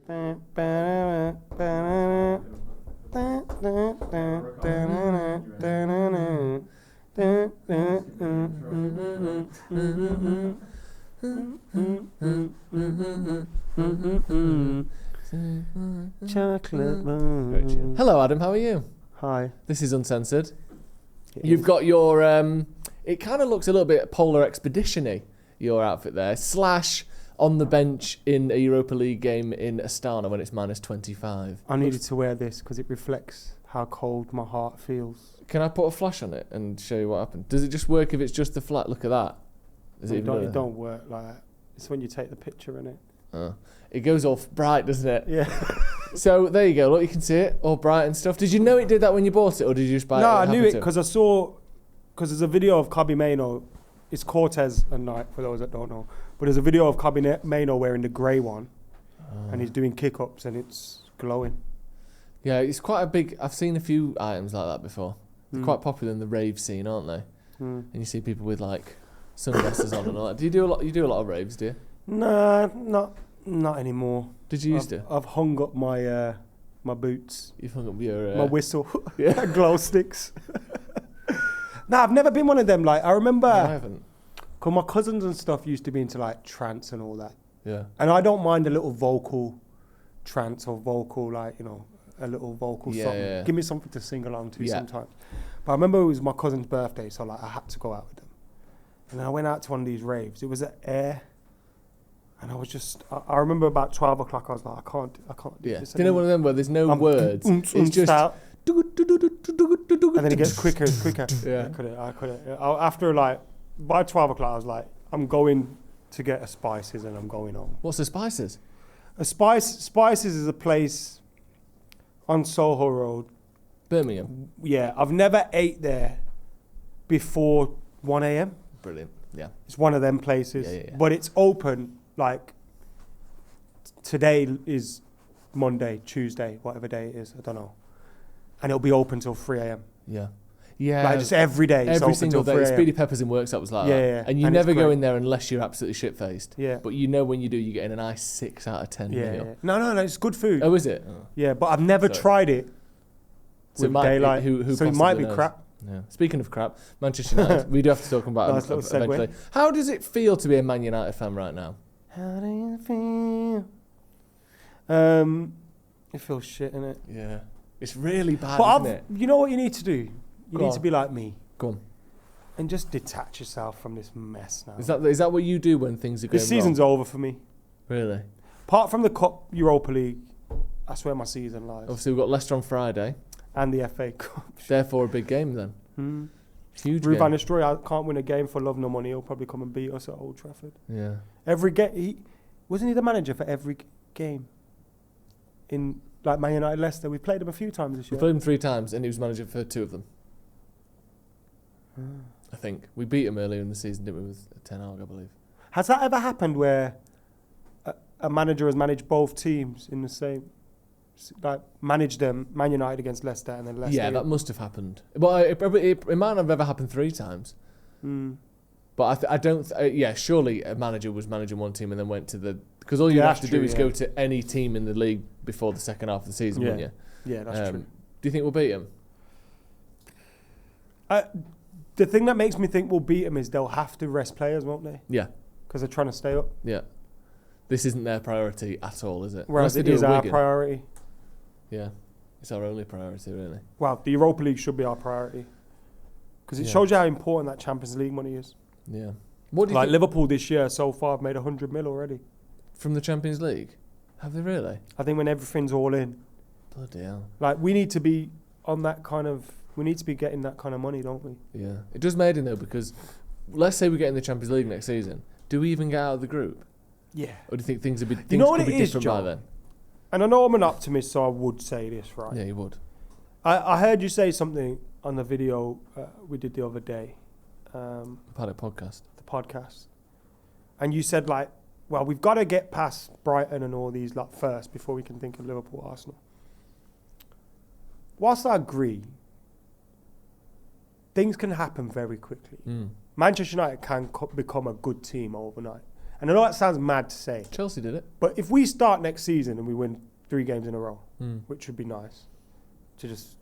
Chocolate moon. Hello, Adam. How are you? Hi. This is Uncensored. You've got your. It kind of looks a little bit Polar Expedition-y, your outfit there. / on the bench in a Europa League game in Astana when it's -25. I needed to wear this because it reflects how cold my heart feels. Can I put a flash on it and show you what happened? Does it just work if it's just the flat? Look at that. It don't work like that. It's when you take the picture in it. It goes all bright, doesn't it? Yeah. So there you go. Look, you can see it all bright and stuff. Did you know it did that when you bought it, or did you just buy it? No, I knew it because I saw. Because there's a video of Kobbie Mainoo. It's Cortez and Knight for those that don't know. But there's a video of Kobbie Mainoo wearing the grey one, and he's doing kick-ups and it's glowing. Yeah, it's quite a big. I've seen a few items like that before. They're quite popular in the rave scene, aren't they? And you see people with like sunglasses on and all that. Do you do a lot? You do a lot of raves, do you? Nah, not anymore. Did you used to? I've hung up my my boots. You've hung up your my whistle, glow sticks. No, I've never been one of them. Like I remember, no, I haven't. Cause my cousins and stuff used to be into like trance and all that. Yeah. And I don't mind a little vocal trance or vocal like a little vocal song. Yeah. Give me something to sing along to sometimes. But I remember it was my cousin's birthday, so like I had to go out with them. And then I went out to one of these raves. It was at Air. And I was just, I remember about 12 o'clock, I was like, I can't do this. Do you know one of them where there's no words? It's just... And then it gets quicker and quicker. Yeah. I couldn't. After like, by 12 o'clock, I was like, I'm going to get a Spices and I'm going home. What's the Spices? Spices is a place on Soho Road. Birmingham? Yeah, I've never ate there before 1 a.m. Brilliant, yeah. It's one of them places. Yeah. But it's open, like, today is Monday, Tuesday, whatever day it is, I don't know. And it'll be open till 3 a.m. Yeah. Yeah. Like, just every day it's every open single till day. 3 a.m. Speedy Peppers in Worksop was like that. Yeah. And you and never go in there unless you're absolutely shit-faced. Yeah. But you know when you do, you're getting a nice 6 out of 10 meal. Yeah. No, it's good food. Oh, is it? Oh. Yeah, but I've never tried it So with daylight. So it might be knows? crap. Yeah. Speaking of crap, Manchester United, we do have to talk about Nice them little eventually. segue. How does it feel to be a Man United fan right now? How do you feel? It feels shit, innit? Yeah. It's really bad, But isn't it? you know what you need to do? You need to be like me. Go on. And just detach yourself from this mess now. Is that what you do when things are going This season's wrong? over for me. Really? Apart from the Cup Europa League, that's where my season lies. Obviously, we've got Leicester on Friday. And the FA Cup. Therefore, a big game then. Huge Ruben game. Amorim can't win a game for love nor money. He'll probably come and beat us at Old Trafford. Yeah. Every game, wasn't he the manager for every game? In like Man United, Leicester, we played him a few times this We year. played him 3 times, and he was manager for 2 of them. I think we beat him earlier in the season, didn't we? With 10 I believe. Has that ever happened where a manager has managed both teams in the same, like managed them, Man United against Leicester and then Leicester? Yeah, that must have happened. Well, it might not have ever happened 3 times. But I don't. Surely a manager was managing one team and then went to the. Because all you have to do is go to any team in the league before the second half of the season, wouldn't you? Yeah, that's true. Do you think we'll beat them? The thing that makes me think we'll beat them is they'll have to rest players, won't they? Yeah. Because they're trying to stay up. Yeah. This isn't their priority at all, is it? Whereas it is our priority. Yeah. It's our only priority, really. Well, the Europa League should be our priority. Because it shows you how important that Champions League money is. Yeah. What do you like think? Liverpool this year so far have made 100 mil already. From the Champions League? Have they really? I think when everything's all in. Bloody hell. Like, we need to be on that kind of... We need to be getting that kind of money, don't we? Yeah. It does matter, though, because let's say we get in the Champions League next season. Do we even get out of the group? Yeah. Or do you think things would be you know what it is, different John? by then? And I know I'm an optimist, so I would say this, right? Yeah, you would. I heard you say something on the video we did the other day. Paddock podcast. The podcast. And you said, like, well, we've got to get past Brighton and all these like first before we can think of Liverpool, Arsenal. Whilst I agree, things can happen very quickly. Manchester United can become a good team overnight. And I know that sounds mad to say. Chelsea did it. But if we start next season and we win 3 games in a row, which would be nice, to just,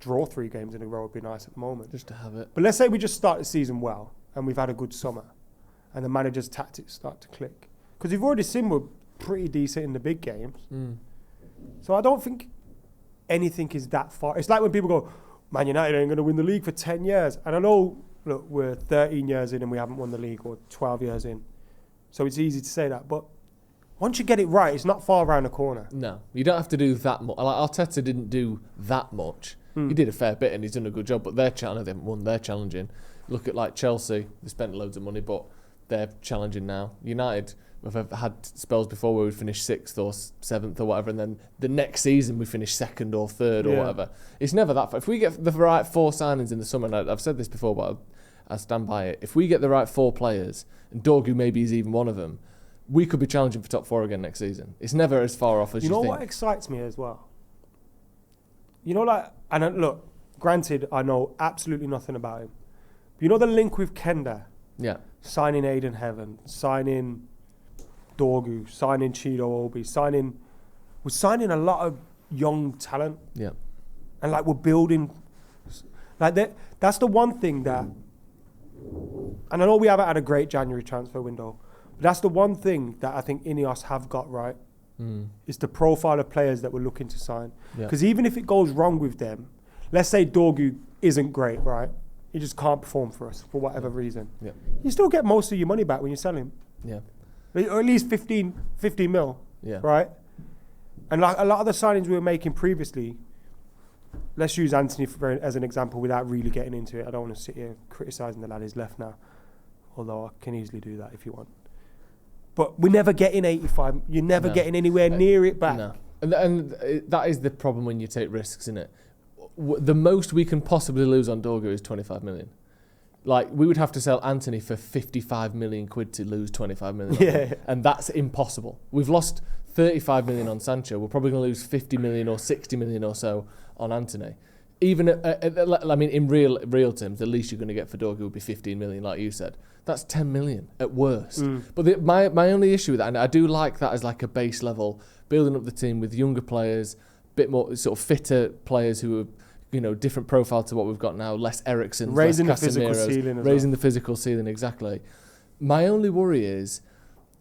draw 3 games in a row would be nice at the moment. Just to have it. But let's say we just start the season well and we've had a good summer and the manager's tactics start to click. Because we've already seen we're pretty decent in the big games. So I don't think anything is that far. It's like when people go, Man United ain't going to win the league for 10 years. And I know, look, we're 13 years in and we haven't won the league, or 12 years in. So it's easy to say that. But once you get it right, it's not far around the corner. No, you don't have to do that much. Like Arteta didn't do that much. He did a fair bit and he's done a good job, but they haven't won, they're challenging. Look at like Chelsea, they spent loads of money, but they're challenging now. United, we've had spells before where we finished 6th or 7th or whatever, and then the next season we finish 2nd or 3rd or whatever. It's never that far. If we get the right 4 signings in the summer, and I've said this before, but I stand by it. If we get the right 4 players, and Dorgu maybe is even one of them, we could be challenging for top 4 again next season. It's never as far off as you think. You know what excites me as well? And look, granted, I know absolutely nothing about him. But the link with Kenda? Yeah. Signing Aiden Heaven, signing Dorgu, signing Chido Obi, we're signing a lot of young talent. Yeah. And we're building, that's the one thing that, and I know we haven't had a great January transfer window, but that's the one thing that I think Ineos have got right. Is the profile of players that we're looking to sign. Because even if it goes wrong with them, let's say Dorgu isn't great, right? He just can't perform for us for whatever reason. Yeah. You still get most of your money back when you sell him. Yeah. Or at least 15 mil. Yeah. Right? And a lot of the signings we were making previously, let's use Antony as an example without really getting into it. I don't want to sit here criticising the lad who's left now. Although I can easily do that if you want. But we're never getting 85. You're never getting anywhere near it back. No. And that is the problem when you take risks, isn't it? The most we can possibly lose on Dorgu is 25 million. We would have to sell Antony for 55 million quid to lose 25 million. Yeah. And that's impossible. We've lost 35 million on Sancho. We're probably going to lose 50 million or 60 million or so on Antony. Even, in real terms, the least you're going to get for Dorgu would be 15 million, like you said. That's 10 million at worst. But my only issue with that, and I do like that as a base level, building up the team with younger players, a bit more sort of fitter players who are, different profile to what we've got now, less Eriksson, raising less the physical ceiling, raising the physical ceiling, exactly. My only worry is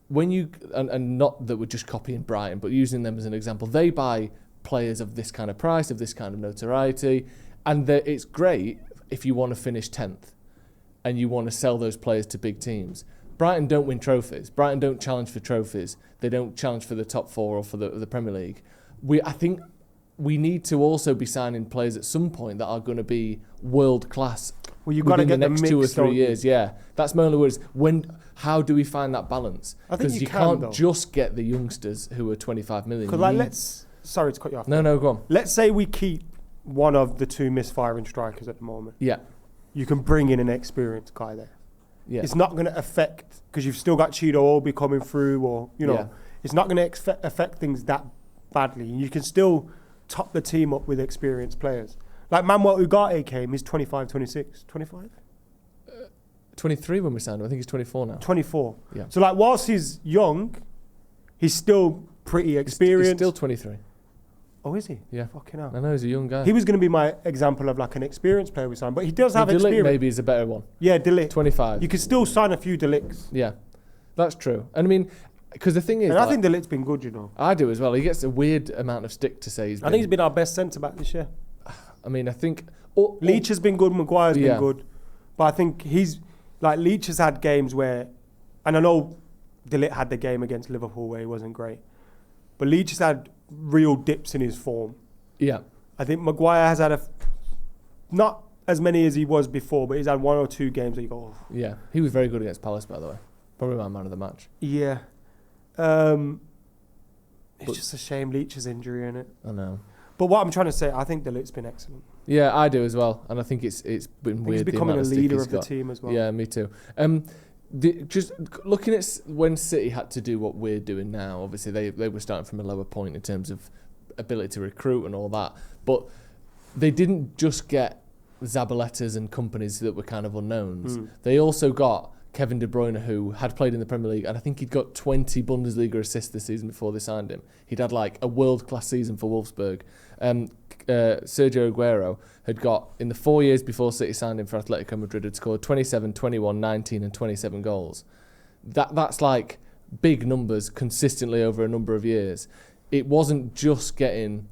when you, and not that we're just copying Brighton, but using them as an example, they buy players of this kind of price, of this kind of notoriety, and it's great if you want to finish 10th and you want to sell those players to big teams. Brighton don't win trophies. Brighton don't challenge for trophies. They don't challenge for the top 4 or for the Premier League. I think we need to also be signing players at some point that are going to be world class. Well, you've got to get the next 2 or 3 years. Yeah, that's my only words. How do we find that balance? Because you can't just get the youngsters who are 25 million. Because sorry to cut you off. No, go on. Let's say we keep one of the 2 misfiring strikers at the moment. Yeah. You can bring in an experienced guy there. Yeah. It's not going to affect, because you've still got Chido Obi coming through, or, it's not going to affect things that badly. You can still top the team up with experienced players. Like Manuel Ugarte came, he's 25, 26. 25? 23 when we signed him. I think he's 24 now. 24. Yeah. So whilst he's young, he's still pretty experienced. He's still 23. Oh, is he? Yeah. Fucking hell. I know, he's a young guy. He was going to be my example of an experienced player we signed, but he does have experience. Maybe is a better one. Yeah, De Ligt. 25. You can still sign a few De Ligts. Yeah, that's true. And because the thing is... And I think De Ligt's been good, I do as well. He gets a weird amount of stick to say I think he's been our best centre-back this year. I think... Leach has been good, Maguire's been good. But I think Leach has had games where... And I know De Ligt had the game against Liverpool where he wasn't great. But Leach has had real dips in his form. Yeah. I think Maguire has had not as many as he was before, but he's had 1 or 2 games that you go... Oh. Yeah. He was very good against Palace, by the way. Probably my man of the match. Yeah. It's just a shame Leach's injury, isn't it? I know. But what I'm trying to say, I think De Ligt's been excellent. Yeah, I do as well. And I think it's been weird. He's becoming a leader of the team as well. Yeah, me too. Just looking at when City had to do what we're doing now, obviously they were starting from a lower point in terms of ability to recruit and all that. But they didn't just get Zabalettas and companies that were kind of unknowns. They also got Kevin De Bruyne, who had played in the Premier League, and I think he'd got 20 Bundesliga assists this season before they signed him. He'd had like a world-class season for Wolfsburg. Sergio Aguero had got, in the 4 years before City signed him for Atletico Madrid, had scored 27, 21, 19 and 27 goals. That's like big numbers consistently over a number of years. It wasn't just getting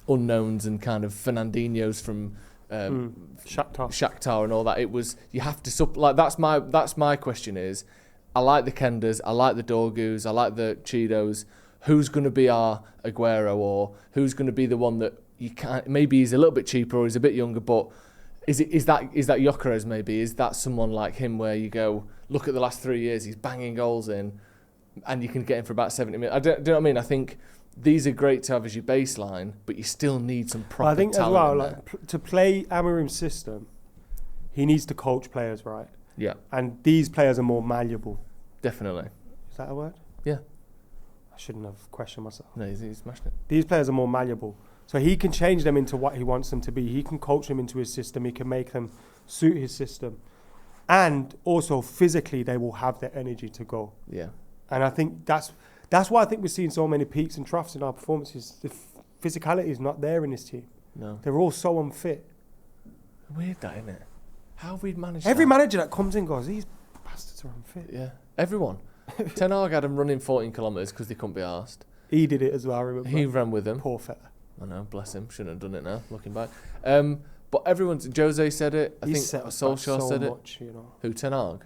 unknowns and kind of Fernandinhos from Shakhtar and all that. It was, you have to that's my question is, I like the Kenders, I like the Dorgus, I like the Cheetos. Who's going to be our Aguero, or who's going to be the one that you can't? Maybe he's a little bit cheaper or he's a bit younger, but is that Gyökeres maybe? Is that someone like him where you go, look at the last 3 years, he's banging goals in, and you can get him for about 70 minutes? Do you know what I mean? I think these are great to have as your baseline, but you still need some proper talent. I think as well, like, to play Amorim's system, he needs to coach players right. Yeah. And these players are more malleable. Definitely. Is that a word? Yeah. I shouldn't have questioned myself. No, he's smashed it. These players are more malleable. So he can change them into what he wants them to be. He can coach them into his system. He can make them suit his system. And also physically, they will have the energy to go. Yeah. And I think that's why I think we're seeing so many peaks and troughs in our performances. The physicality is not there in this team. No. They're all so unfit. Weird that, isn't it? How have we managed Every manager that comes in goes, these bastards are unfit. Yeah. Everyone. Ten Hag had them running 14 kilometres because they couldn't be arsed. He did it as well, I remember. He ran with them. Poor fella. I know, bless him. Shouldn't have done it now, looking back. But Jose said it. I think Solskjaer said it. You know. Who, Ten Hag?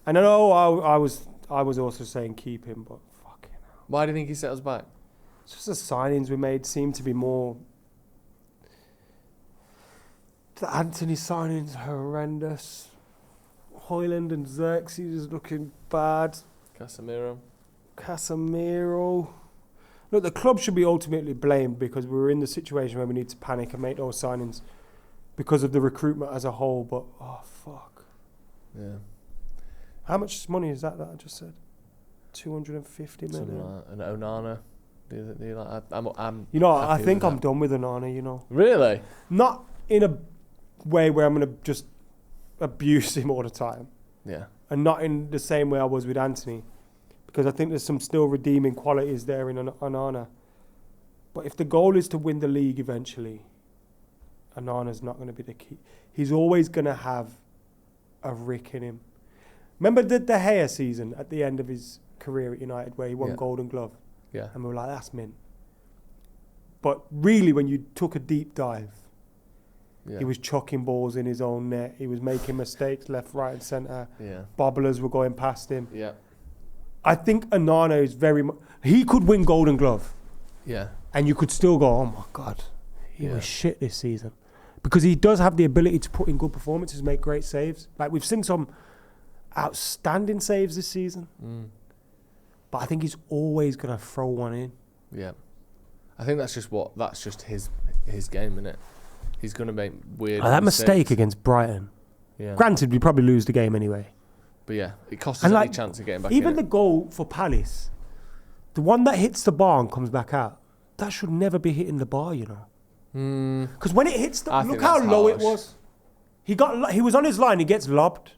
And I know I was also saying keep him, but fucking hell. Why do you think he set us back? It's just the signings we made seem to be more... The Antony signings horrendous. Højlund and Xerxes is looking bad. Casemiro. Look, the club should be ultimately blamed because we were in the situation where we need to panic and make those signings because of the recruitment as a whole. But, oh, fuck. Yeah. How much money is that I just said? 250 million. Something like that. And Onana. Do you like, I'm you know, I think I'm done with Onana, you know. Really? Not in a way where I'm going to just abuse him all the time. Yeah. And not in the same way I was with Antony. Because I think there's some still redeeming qualities there in Onana. But if the goal is to win the league eventually, Onana's not going to be the key. He's always going to have a rick in him. Remember the De Gea season at the end of his career at United where he won Golden Glove? Yeah. And we were like, that's mint. But really, when you took a deep dive, he was chucking balls in his own net. He was making mistakes left, right and centre. Yeah. Bobblers were going past him. Yeah. I think Onana is very much... He could win Golden Glove. Yeah. And you could still go, oh my God, he was shit this season. Because he does have the ability to put in good performances, make great saves. Like, we've seen some outstanding saves this season. Mm. But I think he's always going to throw one in. Yeah. I think that's just his game, isn't it? He's going to make weird that mistake against Brighton. Yeah. Granted, we probably lose the game anyway. But yeah, it cost us any chance of getting back in. Even the goal for Palace, the one that hits the bar and comes back out, that should never be hitting the bar, you know. Because when it hits the... Look how low it was. He was on his line, he gets lobbed.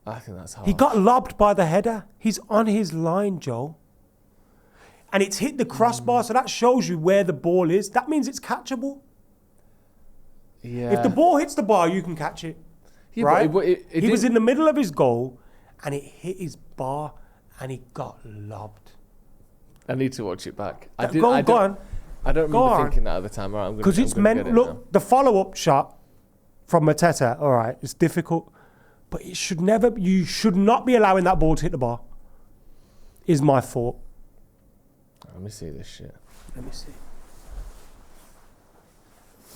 I think that's harsh. He got lobbed by the header. He's on his line, Joe. And it's hit the crossbar, so that shows you where the ball is. That means it's catchable. Yeah. If the ball hits the bar, you can catch it. Yeah, right? But he was in the middle of his goal, and it hit his bar, and he got lobbed. I need to watch it back. Go on. I don't remember thinking that at the time. Right, because it's meant... Look, the follow-up shot from Mateta, all right, it's difficult. But it should never... You should not be allowing that ball to hit the bar. Is my thought. Let me see this shit. Let me see.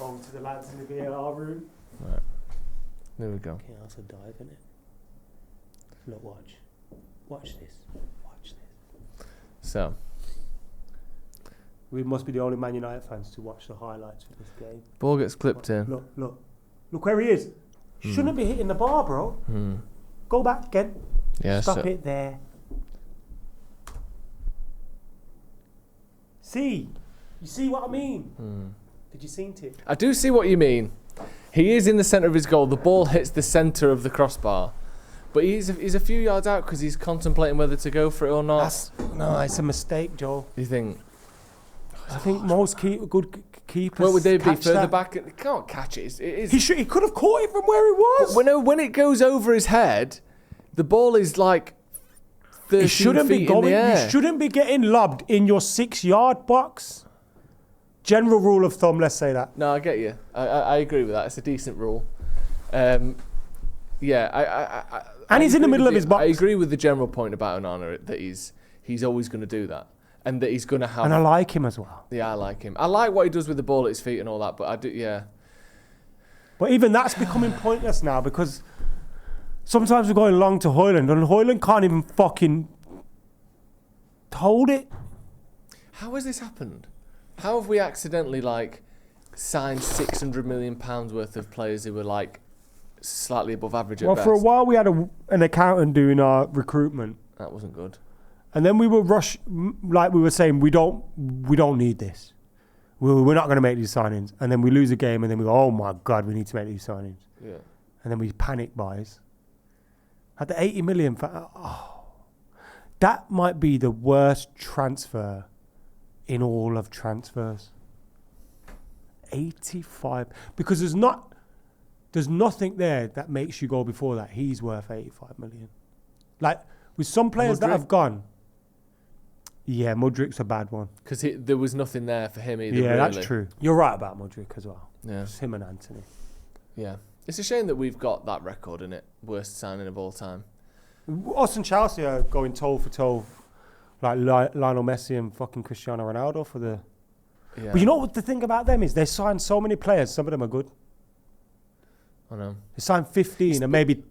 On to the lads in the VAR room. Right. There we go. Okay, also dive in it. Look, watch. Watch this. Watch this. So. We must be the only Man United fans to watch the highlights for this game. Ball gets clipped in. Look. Look where he is. Shouldn't be hitting the bar, bro. Go back again. Yeah, Stop it there. See? You see what I mean? Did you see it? I do see what you mean. He is in the centre of his goal. The ball hits the centre of the crossbar. But he's a few yards out because he's contemplating whether to go for it or not. No, it's a mistake, Joe. You think? I think most good keepers. Where would they be? Further that. back? He can't catch it. He could have caught it from where he was. When it goes over his head, the ball is like 13 feet in the air. You shouldn't be getting lobbed in your 6-yard box. General rule of thumb, let's say that. No, I get you. I agree with that. It's a decent rule. Yeah, and he's in the middle of his box. I agree with the general point about Onana that he's always going to do that, and that he's going to have. And I like him as well. Yeah, I like him. I like what he does with the ball at his feet and all that, but I do, yeah. But even that's becoming pointless now because sometimes we're going long to Højlund, and Højlund can't even fucking hold it. How has this happened? How have we accidentally signed £600 million worth of players who were slightly above average at best? For a while we had an accountant doing our recruitment. That wasn't good. And then we were we were saying we don't need this. We're not going to make these signings. And then we lose a game and then we go, oh my God, we need to make these signings. Yeah. And then we panic buys. At the 80 million, that might be the worst transfer in all of transfers. 85, because there's nothing there that makes you go before that. He's worth 85 million. With some players that have gone, yeah, Mudrik's a bad one. Because there was nothing there for him either. Yeah, really. That's true. You're right about Mudrik as well. Yeah. It's him and Antony. Yeah. It's a shame that we've got that record, in it? Worst signing of all time. Us and Chelsea are going toe for toe, like Lionel Messi and fucking Cristiano Ronaldo for the... Yeah. But you know what the thing about them is? They signed so many players, some of them are good. I know. They signed 15 and maybe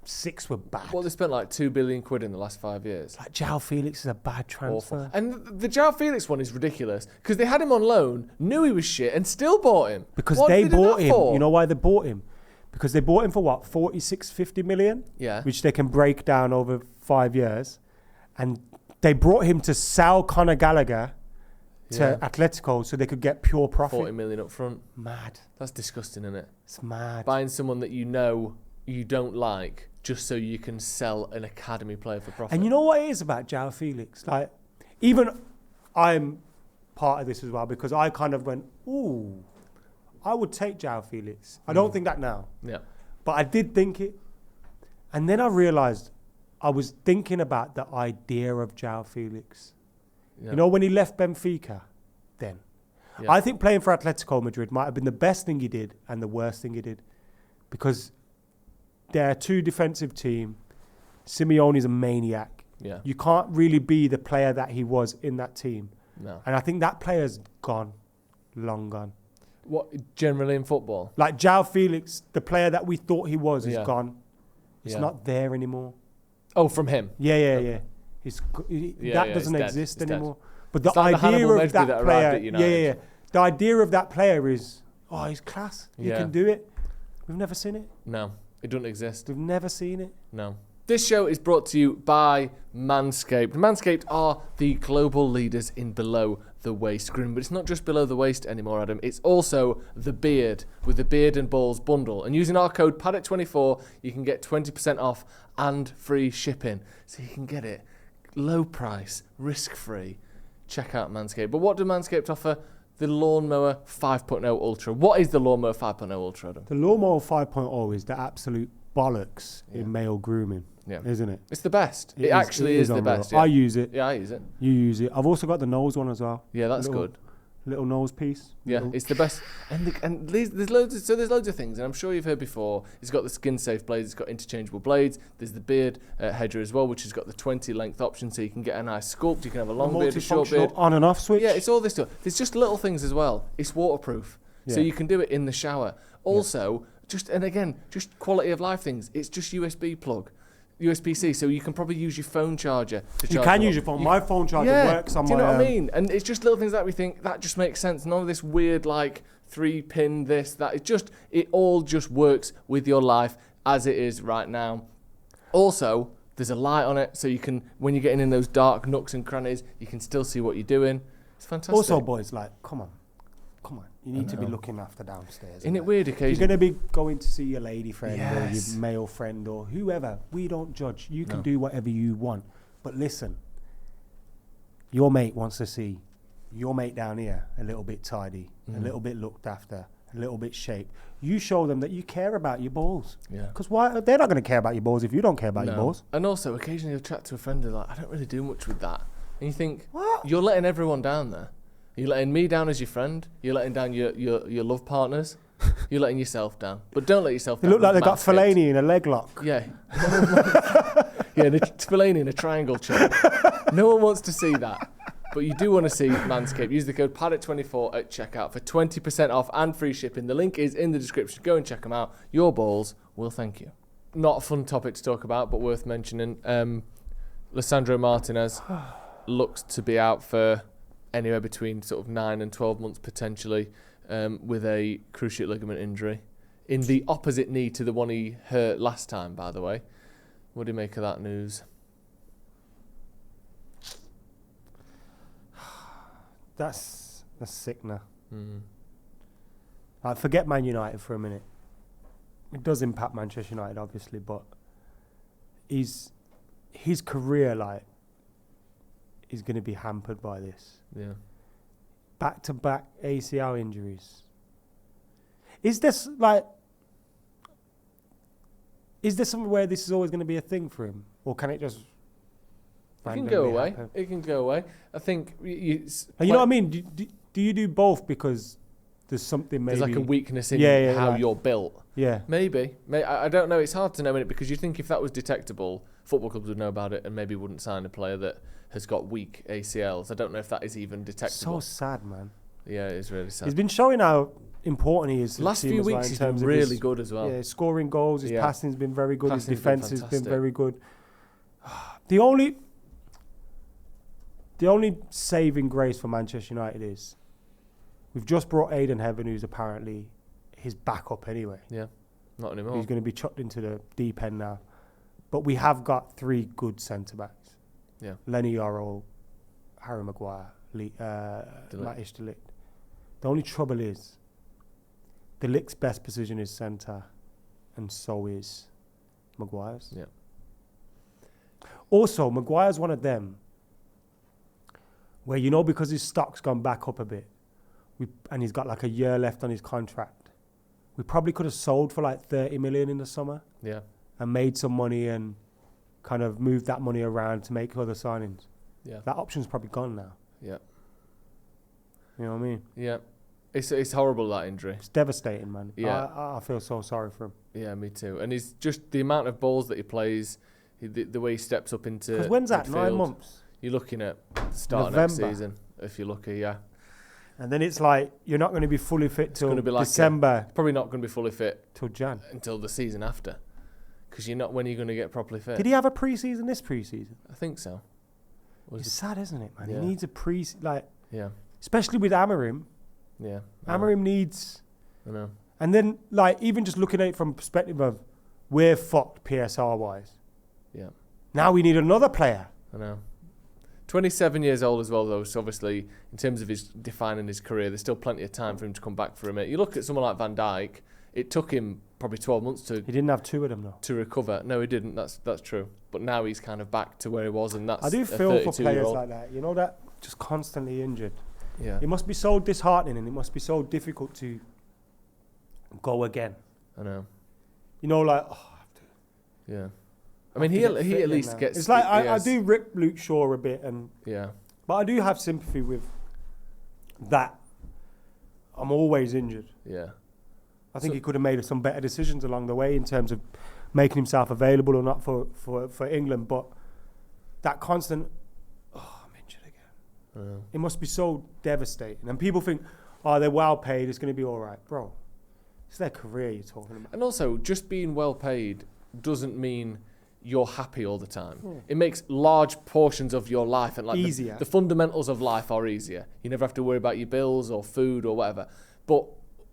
6 were bad. Well, they spent £2 billion in the last 5 years. João Felix is a bad transfer. Awful. And the João Felix one is ridiculous because they had him on loan, knew he was shit, and still bought him. Because they bought him. You know why they bought him? Because they bought him for what, 46, 50 million? Yeah. Which they can break down over 5 years. And they brought him to sell Conor Gallagher to Atletico so they could get pure profit. 40 million up front. Mad. That's disgusting, isn't it? It's mad. Buying someone that you know you don't like just so you can sell an academy player for profit. And you know what it is about João Felix? Even I'm part of this as well because I kind of went, ooh, I would take João Felix. I don't think that now. Yeah. But I did think it. And then I realised I was thinking about the idea of João Felix. Yeah. You know, when he left Benfica, then. Yeah. I think playing for Atletico Madrid might have been the best thing he did and the worst thing he did. Because they're a 2 defensive team. Simeone's a maniac. Yeah. You can't really be the player that he was in that team. No. And I think that player's gone. Long gone. What, generally in football? João Felix, the player that we thought he was, is gone. It's not there anymore. Oh, from him? Yeah. That doesn't exist anymore. Dead. But the idea of that player, the idea of that player is, he's class. He can do it. We've never seen it. No, it doesn't exist. We've never seen it. No. This show is brought to you by Manscaped. Manscaped are the global leaders in below the waist grooming, but it's not just below the waist anymore, Adam. It's also the beard with the Beard and Balls bundle. And using our code Paddock24, you can get 20% off and free shipping. So you can get it low price, risk-free. Check out Manscaped. But what do Manscaped offer? The Lawnmower 5.0 Ultra. What is the Lawnmower 5.0 Ultra, Adam? The Lawnmower 5.0 is the absolute bollocks in male grooming, isn't it? It's the best. It actually is the best. Yeah. I use it. Yeah, I use it. You use it. I've also got the nose one as well. Yeah, that's good. Little nose piece. Yeah, it's the best. And there's loads of things, and I'm sure you've heard before. It's got the skin-safe blades. It's got interchangeable blades. There's the beard hedger as well, which has got the 20 length option, so you can get a nice sculpt. You can have a long beard, a short beard. On and off switch. Yeah, it's all this stuff. There's just little things as well. It's waterproof, so you can do it in the shower. Also, just quality of life things. It's just USB plug. USB-C, so you can probably use your phone charger to charge. You can use your phone. My phone charger works on my... Do you know what I mean? And it's just little things that we think, that just makes sense. None of this weird, 3-pin this, that. It all just works with your life as it is right now. Also, there's a light on it, so you can, when you're getting in those dark nooks and crannies, you can still see what you're doing. It's fantastic. Also, boys, come on. come on, you need to be looking after downstairs. Isn't it weird occasionally? If you're going to be going to see your lady friend or Yes. your male friend or whoever, we don't judge. You can do whatever you want. But listen, your mate wants to see your mate down here a little bit tidy, a little bit looked after, a little bit shaped. You show them that you care about your balls. Yeah. Because why? They're not going to care about your balls if you don't care about your balls. And also, occasionally you'll chat to a friend and like, I don't really do much with that. And you think, What? you're letting everyone down there. You're letting me down as your friend. You're letting down your love partners. You're letting yourself down. But don't let yourself They down. look like they got Manscaped. Fellaini in a leg lock. Yeah. Yeah, the Fellaini in a triangle choke. No one wants to see that. But you do want to see Manscaped. Use the code Paddock24 at checkout for 20% off and free shipping. The link is in the description. Go and check them out. Your balls will thank you. Not a fun topic to talk about, but worth mentioning. Lisandro Martinez looks to be out for anywhere between sort of 9 and 12 months potentially, with a cruciate ligament injury in the opposite knee to the one he hurt last time, by the way. What do you make of that news? That's sick now. Forget Man United for a minute. It does impact Manchester United, obviously, but his career, like, is going to be hampered by this. Yeah. Back-to-back ACL injuries. Is there something where this is always going to be a thing for him, or can it just? It can go away. It can go away. I think you know what I mean? Do you do both because there's something maybe... There's like a weakness in how like, you're built. Yeah. Maybe. I don't know. It's hard to know, innit? Because you think if that was detectable, football clubs would know about it and maybe wouldn't sign a player that has got weak ACLs. I don't know if that is even detectable. So sad, man. Yeah, it is really sad. He's been showing how important he is. Last few weeks he's been really good as well. Yeah, scoring goals, his passing's been very good, his defence has been very good. The only saving grace for Manchester United is we've just brought Aidan Heaven, who's apparently his backup anyway. Yeah, not anymore. He's going to be chucked into the deep end now. But we have got 3 good centre-backs. Yeah. Lenny Yoro, Harry Maguire, Matthijs de Ligt. The only trouble is de Ligt's best position is centre, and so is Maguire's. Yeah. Also, Maguire's one of them where, you know, because his stock's gone back up a bit, and he's got like a year left on his contract, we probably could have sold for like 30 million in the summer. Yeah. And made some money and kind of moved that money around to make other signings. Yeah. That option's probably gone now. Yeah. You know what I mean? Yeah. It's horrible, that injury. It's devastating, man. Yeah. I feel so sorry for him. Yeah, me too. And he's just the amount of balls that he plays, the way he steps up into. Because when's that? midfield, 9 months? You're looking at the start of November. next season, if you're lucky, yeah. And then it's like, you're not going to be fully fit till gonna be like December. Probably not going to be fully fit Till Jan. until the season after. Because you're not when you're going to get properly fit. Did he have a pre-season this pre-season? I think so. It's sad, isn't it, man? Yeah. He needs a Yeah. especially with Amorim. Yeah. Amorim needs... I know. And then, like, even just looking at it from perspective of we're fucked PSR-wise. Yeah. Now we need another player. I know. 27 years old as well, though, so obviously, in terms of his defining his career, there's still plenty of time for him to come back for a minute. You look at someone like Van Dijk, it took him probably 12 months He didn't have 2 of them, though. to recover. No, he didn't. That's true. But now he's kind of back to where he was, and that's I do a feel for 32-year-old. players like that. You know, that just constantly injured. Yeah. It must be so disheartening and it must be so difficult to go again. I know. You know, like, oh, I have to. Yeah. I mean, he at least gets... It's like, I do rip Luke Shaw a bit, Yeah. but I do have sympathy with that. I'm always injured. Yeah. I think he could have made some better decisions along the way in terms of making himself available or not for England, but that constant, I'm injured again. I know. It must be so devastating. And people think, oh, they're well paid, it's going to be all right. Bro, it's their career you're talking about. And also, just being well paid doesn't mean you're happy all the time. It makes large portions of your life and like easier. The fundamentals of life are easier. You never have to worry about your bills or food or whatever. But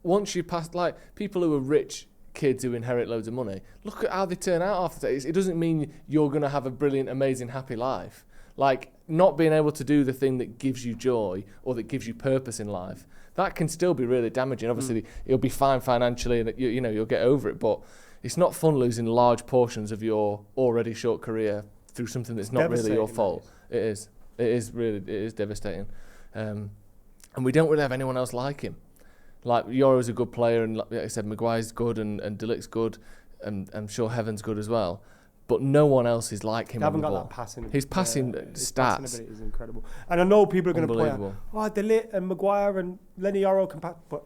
once you pass, like people who are rich kids who inherit loads of money, look at how they turn out after that. It doesn't mean you're going to have a brilliant, amazing, happy life. Like, not being able to do the thing that gives you joy or that gives you purpose in life, that can still be really damaging. Obviously, you'll be fine financially and you'll get over it, but it's not fun losing large portions of your already short career through something that's not really your fault. It is. It is devastating. And we don't really have anyone else like him. Like, Yoro's a good player, and like I said, Maguire's good, and De Ligt's good, and I'm sure Heaven's good as well. But no one else is like him. They haven't got that passing. His passing his stats passing ability is incredible. And I know people are going to point out, De Ligt and Maguire and Lenny Yoro can pass, but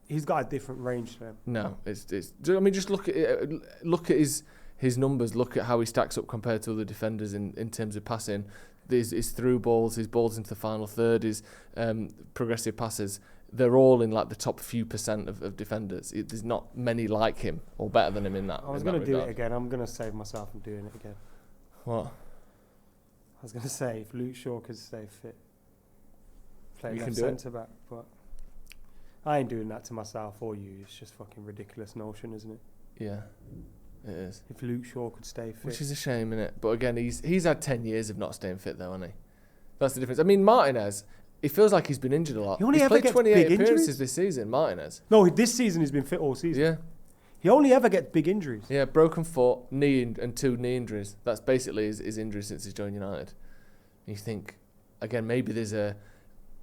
he's got a different range to him. No, it's. I mean, just look at it, look at his numbers. Look at how he stacks up compared to other defenders in terms of passing. His through balls, his balls into the final third, his progressive passes. They're all in like the top few % of defenders. There's not many like him or better than him in that. I was going to do it again. I'm going to save myself from doing it again. What? I was going to say, if Luke Shaw could stay fit, play You left centre back, but I ain't doing that to myself or you. It's just fucking ridiculous notion, isn't it? Yeah, it is. If Luke Shaw could stay fit. Which is a shame, innit? But again, he's had 10 years of not staying fit though, hasn't he? That's the difference. I mean, Martinez, it feels like he's been injured a lot. He's played 28 appearances this season, Martinez. No, this season he's been fit all season. Yeah. He only ever gets big injuries. Yeah, broken foot, knee and 2 knee injuries. That's basically his injury since he's joined United. And you think, again, maybe there's a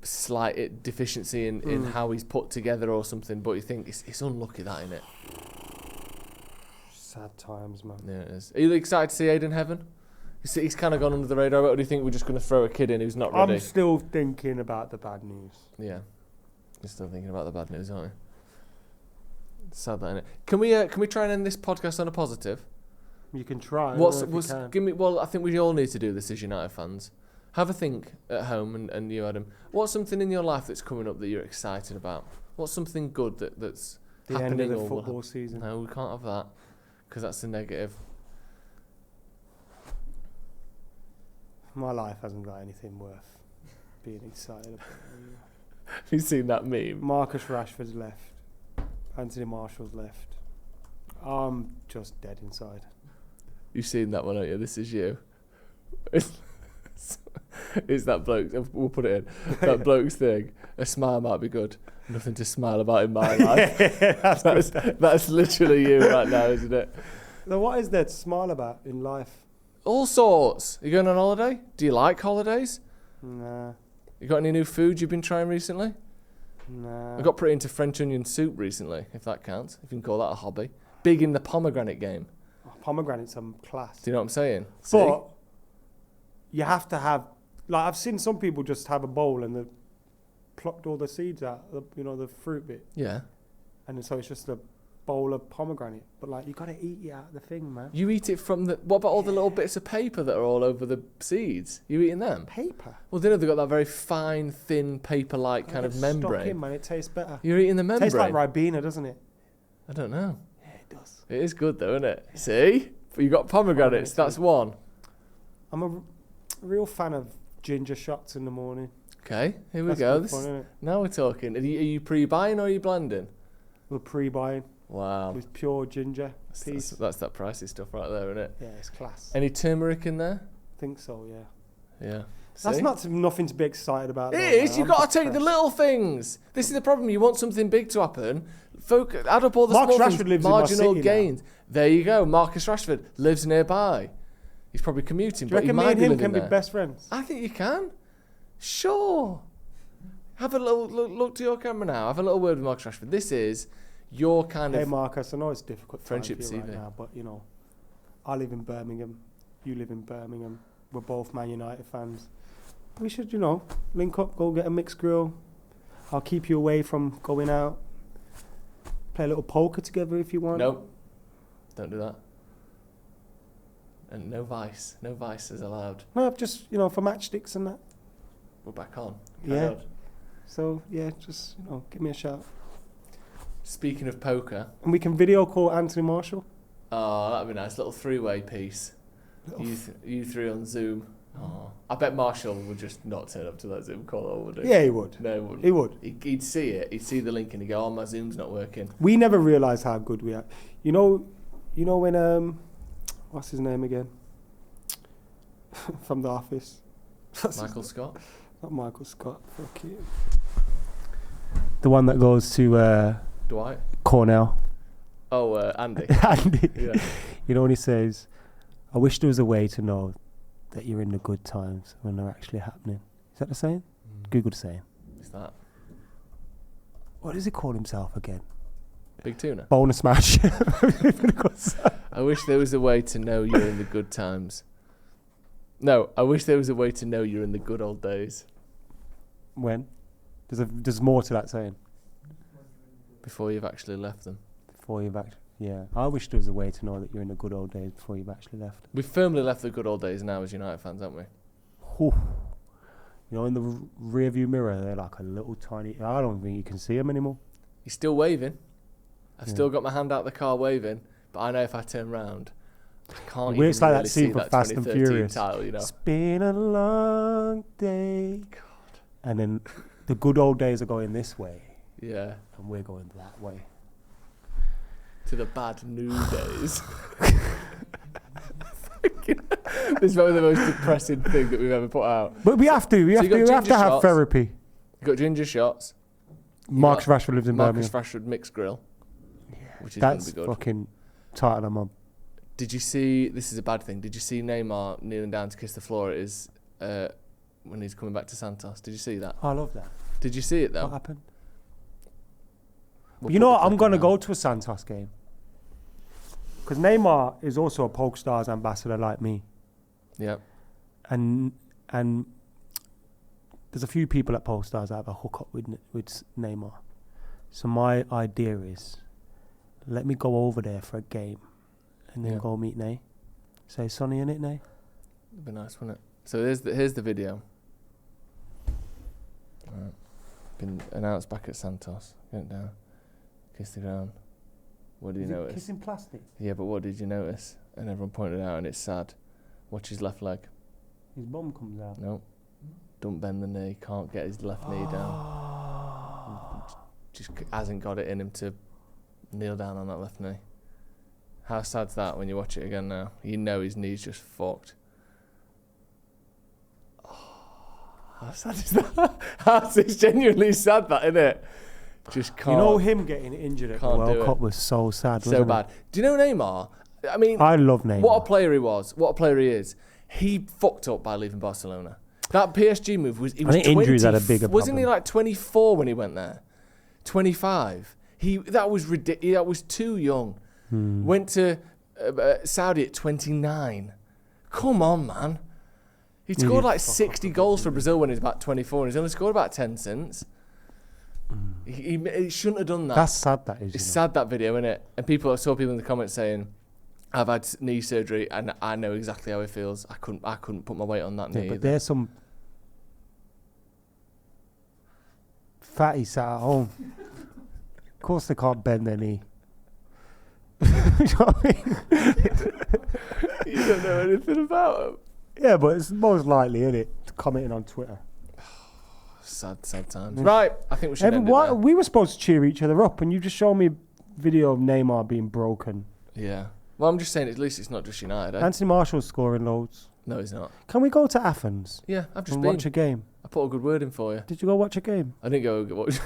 slight deficiency in how he's put together or something, but you think it's unlucky that, innit? Sad times, man. Yeah, it is. Are you excited to see Aiden Heaven? He's kind of gone under the radar, or do you think we're just going to throw a kid in who's not ready? I'm still thinking about the bad news. Yeah, you're still thinking about the bad news, aren't you? It's sad, that, isn't it? Can we try and end this podcast on a positive? You can try. Well, I think we all need to do this as United fans. Have a think at home, and you, Adam. What's something in your life that's coming up that you're excited about? What's something good that's the happening? End of the football season. No, we can't have that because that's the negative. My life hasn't got anything worth being excited about. Have you seen that meme? Marcus Rashford's left. Antony Marshall's left. I'm just dead inside. You've seen that one, haven't you? This is you. It's that bloke. We'll put it in. That bloke's thing. A smile might be good. Nothing to smile about in my life. That's literally you right now, isn't it? So what is there to smile about in life? All sorts. You going on holiday? Do you like holidays? Nah. You got any new food you've been trying recently? Nah. I got pretty into French onion soup recently, if that counts. If you can call that a hobby. Big in the pomegranate game. Oh, pomegranate's some class. Do you know what I'm saying? But you have to have, like, I've seen some people just have a bowl and they've plucked all the seeds out, the fruit bit. Yeah. And so it's just a bowl of pomegranate. But, like, you got to eat it out of the thing, man. You eat it from the... What about all the little bits of paper that are all over the seeds? You eating them? Paper? Well, they've got that very fine, thin, paper-like kind of membrane. Stuck in, man. It tastes better. You're eating the membrane? It tastes like Ribena, doesn't it? I don't know. Yeah, it does. It is good, though, isn't it? See? But you got pomegranates. That's one. I'm a real fan of ginger shots in the morning. Okay, here we That's go. good fun, isn't it? Now we're talking. Are you pre-buying or are you blending? We're pre-buying. Wow. With pure ginger. That's that pricey stuff right there, isn't it? Yeah, it's class. Any turmeric in there? I think so, yeah. Yeah. That's nothing to be excited about. It is. You've got to take the little things. This is the problem. You want something big to happen. Add up all the small things. Rashford lives marginal in my city gains. Now. There you go. Marcus Rashford lives nearby. He's probably commuting. Do you but reckon he me and him might can be be best friends? I think you can. Sure. Have a little look to your camera now. Have a little word with Marcus Rashford. This is your kind of... Hey, Marcus, I know it's difficult friendship time for you right now, but, I live in Birmingham. You live in Birmingham. We're both Man United fans. We should, link up, go get a mixed grill. I'll keep you away from going out. Play a little poker together if you want. Nope. Don't do that. And no vice. No vice is allowed. No, just, for matchsticks and that. We're back on. Yeah. So, yeah, just, give me a shout. Speaking of poker... And we can video call Antony Marshall. Oh, that'd be nice. Little three-way piece. You three on Zoom. Oh, I bet Marshall would just not turn up to that Zoom call, would he? Yeah, he would. No, he wouldn't. He would. He'd see it. He'd see the link and he'd go, my Zoom's not working. We never realised how good we are. You know when, what's his name again? From The Office. Michael Scott. Not Michael Scott. Fuck you. The one that goes to Dwight. Cornell. Oh, Andy. Andy. Yeah. You know when he says, "I wish there was a way to know that you're in the good times when they're actually happening." Is that the saying? Google the saying. Is that? What does he call himself again? Big Tuna. Bonus match. I wish there was a way to know you're in the good times. No, I wish there was a way to know you're in the good old days. When? There's more to that saying. Before you've actually left them. Before you've actually, yeah. I wish there was a way to know that you're in the good old days before you've actually left. We've firmly left the good old days now as United fans, haven't we? Whew. You know, in the rear view mirror, they're like a little tiny. I don't think you can see them anymore. He's still waving. I've still got my hand out the car waving, but I know if I turn round, I can't even It's like really that scene see from that Fast and 2013 Furious. title, you know. It's been a long day. God. And then the good old days are going this way. Yeah. And we're going that way. To the bad new days. This is probably the most depressing thing that we've ever put out. But we have to. We have to have shots. therapy. You got ginger shots. Marcus Rashford lives in Marcus Birmingham. Rashford mixed grill. Yeah, which is going to that's be good. fucking tight on a mum. Did you see? This is a bad thing. Did you see Neymar kneeling down to kiss the floor at his when he's coming back to Santos? Did you see that? I love that. Did you see it though? What happened? You know what? I'm going to go to a Santos game. Because Neymar is also a Polk Stars ambassador like me. Yeah. And there's a few people at Polk Stars that have a hookup with Neymar. So my idea is, let me go over there for a game and then go meet Ney. Say Sonny in it, Ney? It'd be nice, wouldn't it? So here's the video. Right. Been announced back at Santos. Get down. Kiss the ground. What did you notice? Kissing plastic? Yeah, but what did you notice? And everyone pointed out, and it's sad. Watch his left leg. His bum comes out. No. Don't bend the knee. Can't get his left knee down. Just hasn't got it in him to kneel down on that left knee. How sad's that when you watch it again now? You know his knee's just fucked. How sad is that? It's genuinely sad, that, isn't it? Just can't. You know him getting injured at the World Cup was so sad, so bad. Do you know Neymar? I mean, I love Neymar. What a player he was. What a player he is. He fucked up by leaving Barcelona. That PSG move was. He was I think injuries had a bigger problem. Wasn't he like 24 when he went there? 25. That was ridiculous. That was too young. Went to Saudi at 29. Come on, man. He scored like 60 goals for Brazil when he was about 24, and he's only scored about 10 since. He shouldn't have done that. That's sad, that is. It's sad, that video, isn't it? And I saw people in the comments saying, I've had knee surgery and I know exactly how it feels. I couldn't put my weight on that knee. But there's some fatty sat at home. Of course they can't bend their knee. You know what I mean? You don't know anything about him. Yeah, but it's most likely, isn't it? Commenting on Twitter. Sad times. Right, I think we should end it there. We were supposed to cheer each other up, and you just showed me a video of Neymar being broken. Yeah. Well, I'm just saying, at least it's not just United. Anthony Marshall's scoring loads. No, he's not. Can we go to Athens? Yeah, I've just and been. watch a game. I put a good word in for you. Did you go watch a game? I didn't go watch.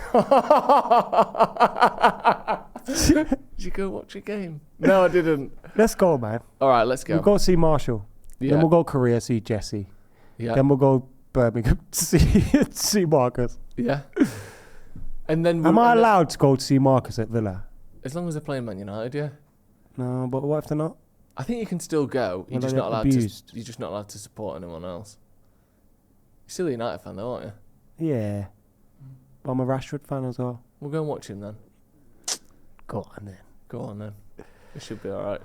Did you go watch a game? No, I didn't. Let's go, man. All right, let's go. We'll go see Marshall. Yeah. Then we'll go Korea, see Jesse. Yeah. Then we'll go Birmingham to see Marcus. Yeah. And then am I allowed to go to see Marcus at Villa? As long as they're playing Man United, yeah. No, but what if they're not? I think you can still go. You're just not allowed to. You're just not allowed to support anyone else. You're still a United fan, though, aren't you? Yeah. But I'm a Rashford fan as well. We'll go and watch him then. Go on then. Go on then. It should be all right.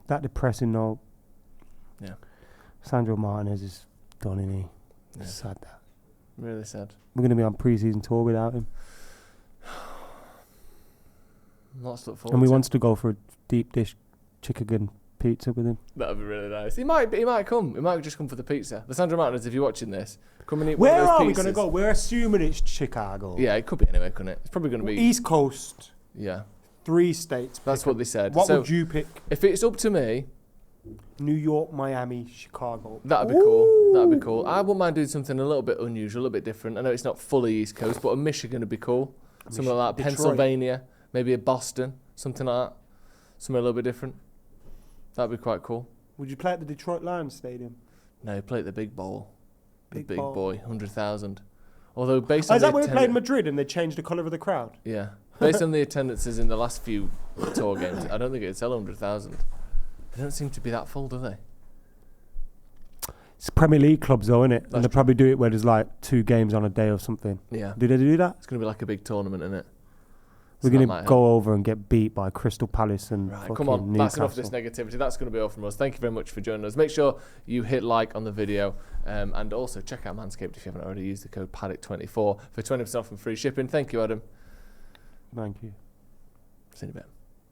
That depressing note. Yeah. Sandro Martinez is done, isn't he? Yeah. It's sad that. Really sad. We're going to be on pre-season tour without him. Lots to look forward and we to. want to go for a deep dish chicken pizza with him. That would be really nice. He might come. He might just come for the pizza. Lisandro Martinez, if you're watching this, come and eat one of those pizzas. Where are we going to go? We're assuming it's Chicago. Yeah, it could be anywhere, couldn't it? It's probably going to be East Coast. Yeah. 3 states. That's what they said. What so would you pick? If it's up to me, New York, Miami, Chicago. That'd be cool. That'd be cool. I wouldn't mind doing something a little bit unusual, a little bit different. I know it's not fully East Coast, but a Michigan would be cool. Something like that. Detroit. Pennsylvania, maybe a Boston, something like that. Something a little bit different. That'd be quite cool. Would you play at the Detroit Lions Stadium? No, play at the Big Bowl. Big Big Bowl. Boy, 100,000. Although based on is that where we played Madrid and they changed the colour of the crowd? Yeah. Based on the attendances in the last few tour games, I don't think it'd sell 100,000. They don't seem to be that full, do they? It's Premier League clubs though, isn't it? That's And they probably do it where there's like 2 games on a day or something. Yeah. Do they do that? It's going to be like a big tournament, isn't it? We're going to go over and get beat by Crystal Palace and come on, Newcastle. that's enough of this negativity. That's going to be all from us. Thank you very much for joining us. Make sure you hit like on the video and also check out Manscaped if you haven't already. Use the code Paddock24 for 20% off and free shipping. Thank you, Adam. Thank you. See you in a bit.